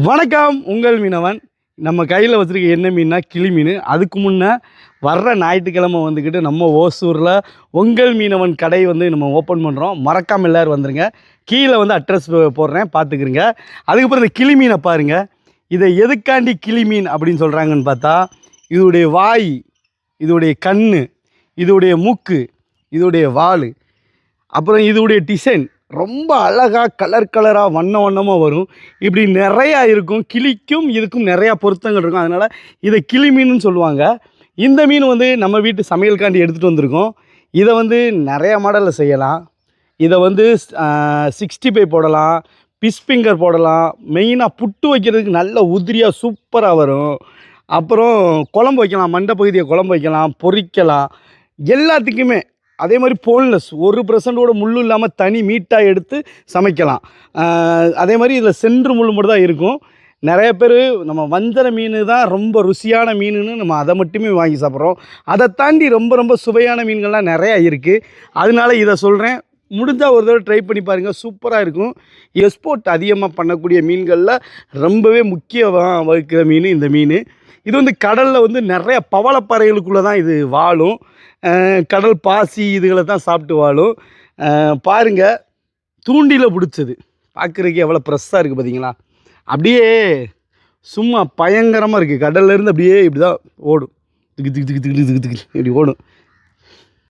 வணக்கம், உங்கள் மீனவன். நம்ம கையில் வச்சுருக்க என்ன மீன்னா கிளி மீன். அதுக்கு முன்னே வர்ற ஞாயிற்றுக்கிழமை வந்துக்கிட்டு நம்ம ஓசூரில் உங்கள் மீனவன் கடை வந்து நம்ம ஓப்பன் பண்ணுறோம். மறக்காமல் எல்லோரும் வந்துடுங்க. கீழே வந்து அட்ரஸ் போடுறேன், பார்த்துக்குறீங்க. அதுக்கப்புறம் இந்த கிளி மீனை பாருங்கள். இதை எதுக்காண்டி கிளி மீன் அப்படின்னு சொல்கிறாங்கன்னு பார்த்தா, இதோடைய வாய், இதோடைய கண், இதோடைய மூக்கு, இதோடைய வால், அப்புறம் இதோடைய டிசைன் ரொம்ப அழகாக கலராக வண்ணமாக வரும். இப்படி நிறையா இருக்கும். கிளிக்கும் இதுக்கும் நிறையா பொருத்தங்கள் இருக்கும். அதனால் இதை கிளி மீனுன்னு சொல்லுவாங்க. இந்த மீன் வந்து நம்ம வீட்டு சமையலுக்காண்டி எடுத்துகிட்டு வந்திருக்கோம். இதை வந்து நிறையா மாடலில் செய்யலாம். இதை வந்து 65 போடலாம், பிஷ் ஃபிங்கர் போடலாம். மெயினாக புட்டு வைக்கிறதுக்கு நல்ல உதிரியாக சூப்பராக வரும். அப்புறம் குழம்பு வைக்கலாம், மண்டை பகுதியை குழம்பு வைக்கலாம், பொரிக்கலாம், எல்லாத்துக்குமே. அதே மாதிரி போன்லெஸ் 1% முள் இல்லாமல் தனி மீட்டாக எடுத்து சமைக்கலாம். அதே மாதிரி இதில் சென்று முள் மட்டும் தான் இருக்கும். நிறைய பேர் நம்ம வஞ்சர மீன் தான் ரொம்ப ருசியான மீனுன்னு நம்ம அதை மட்டுமே வாங்கி சாப்பிட்றோம். அதை தாண்டி ரொம்ப சுவையான மீன்கள்லாம் நிறையா இருக்குது. அதனால இதை சொல்கிறேன். முடிஞ்சால் ஒரு தடவை ட்ரை பண்ணி பாருங்கள், சூப்பராக இருக்கும். எக்ஸ்போர்ட் அதிகமாக பண்ணக்கூடிய மீன்களில் ரொம்பவே முக்கியமாக வகிக்கிற மீன் இந்த மீன். இது வந்து கடலில் வந்து நிறைய பவளப்பாறைகளுக்குள்ளே தான் இது வாழும். கடல் பாசி இதுகளை தான் சாப்பிட்டு வாழும். பாருங்கள், தூண்டியில் பிடிச்சது பார்க்குறதுக்கு எவ்வளோ ஃப்ரெஷ்ஷாக இருக்குது பார்த்தீங்களா? அப்படியே சும்மா பயங்கரமாக இருக்குது. கடல்லேருந்து அப்படியே இப்படி தான் ஓடும், திக்கு இப்படி ஓடும்.